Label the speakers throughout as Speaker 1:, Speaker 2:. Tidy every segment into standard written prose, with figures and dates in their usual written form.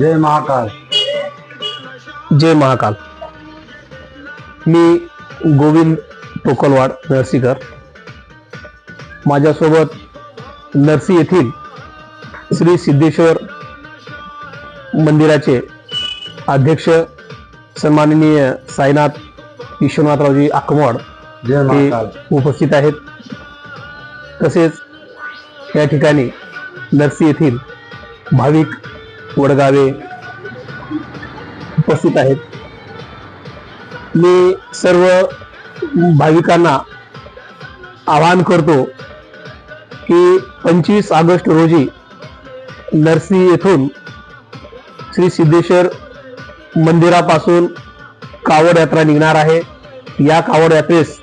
Speaker 1: जय महाकाल.
Speaker 2: जय महाकाल. मी गोविंद टोकलवाड नरसीकर. माझ्यासोबत नरसी येथील श्री सिद्धेश्वर मंदिराचे अध्यक्ष सन्माननीय साईनाथ विश्वनाथरावजी आकमवाड
Speaker 1: जय महाकाल
Speaker 2: उपस्थित आहेत. तसेच या ठिकाणी नरसी येथील भाविक वडगावे उपस्थित आहेत. मी सर्व भाविकांना आवाहन करतो की 25 ऑगस्ट रोजी नरसी येथून श्री सिद्धेश्वर मंदिरापासून कावड यात्रा निघणार आहे. या कावड यात्रेस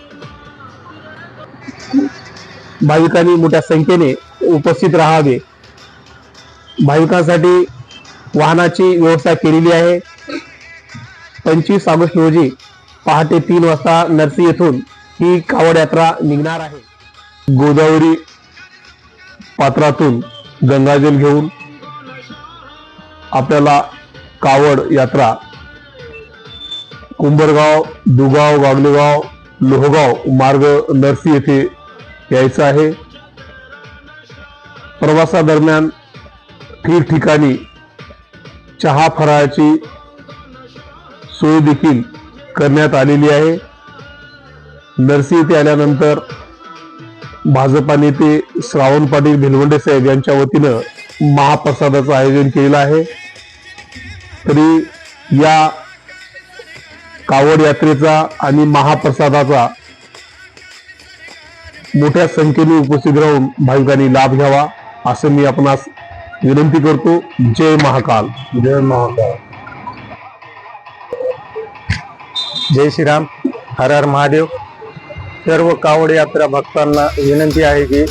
Speaker 2: भाविकांनी मोठ्या संख्येने उपस्थित राहावे. भाविकांसाठी वाहनाची व्यवस्था केलेली आहे. 25 ऑगस्ट रोजी पहाटे 3 वाजता नरसी येथून ही कावड यात्रा निघणार आहे. गोदावरी पात्रातून गंगाजल घेऊन आपल्याला कावड यात्रा कुंभरगाव, दुगाव, वागलेगाव, लोहगाव मार्ग नरसी येथे यायचं आहे. प्रवासादरम्यान ठिकठिकाणी चहा फराळाची सोय देखील करण्यात आलेली आहे. नरसी येथे आल्यानंतर भाजपा नेते श्रावण पाटील भिलवंडे साहेब यांच्या वतीनं महाप्रसादाचं आयोजन केलेलं आहे. तरी या कावड यात्रेचा आणि महाप्रसादाचा मोठ्या संख्येने उपस्थित राहून भाविकांनी लाभ घ्यावा असं मी आपणास विनंती करतो. जय महाकाल.
Speaker 1: जय महाकाल.
Speaker 3: जय श्रीराम. हर हर महादेव. सर्व कावड यात्रा भक्तांना विनंती आहे की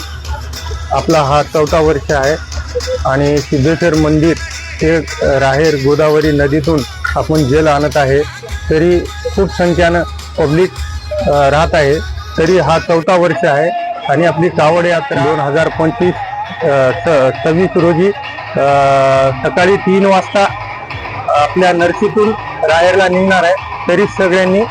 Speaker 3: आपला हा 4था वर्ष आहे आणि सिद्धेश्वर मंदिर ते राहेर गोदावरी नदीतून आपण जल आणत आहे. तरी खूप संख्येनं पब्लिक राहत आहे. तरी हा 4था वर्ष आहे आणि आपली कावड यात्रा 2025 रोजी सकाळी 3 वाजता आपल्या नरसीतून राहेरला निघणार आहे. तरी सगळ्यांनी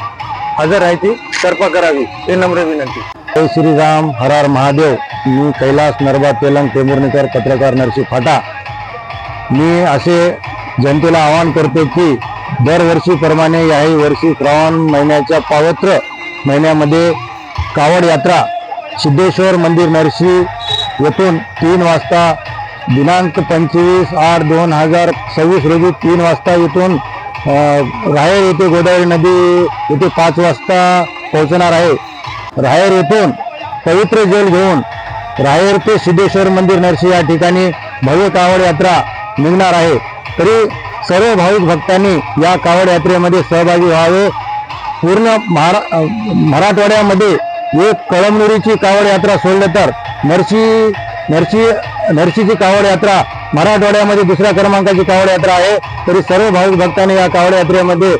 Speaker 3: हजर राहायची कृपा करावी हे नम्र विनंती.
Speaker 1: जय श्रीराम. हर हर महादेव. मी कैलास नरबा तेलंग टेंभुर्णीकर, पत्रकार नरसी फाटा. मी असे जनतेला आवाहन करतो की दरवर्षीप्रमाणे याही वर्षी श्रावण महिन्याच्या पवित्र महिन्यामध्ये कावड यात्रा सिद्धेश्वर मंदिर नरसी येथून 3 वाजता दिनांक 25/8/2026 रोजी 3 वाजता येथून राहेर येथे गोदावरी नदी येथे 5 वाजता पोहोचणार आहे. राहेर येथून पवित्र जल घेऊन राहेर ते सिद्धेश्वर मंदिर नरसी या ठिकाणी भव्य कावड यात्रा निघणार आहे. तरी सर्व भाविक भक्तांनी या कावड यात्रेमध्ये सहभागी व्हावे. पूर्ण मराठवाड्यामध्ये एक कळमनुरीची कावड यात्रा सोडलं तर नरसीची कावड यात्रा मराठवाड्यामध्ये 2ऱ्या क्रमांकाची कावड यात्रा आहे. तरी सर्व भाविक भक्तांनी या कावड यात्रेमध्ये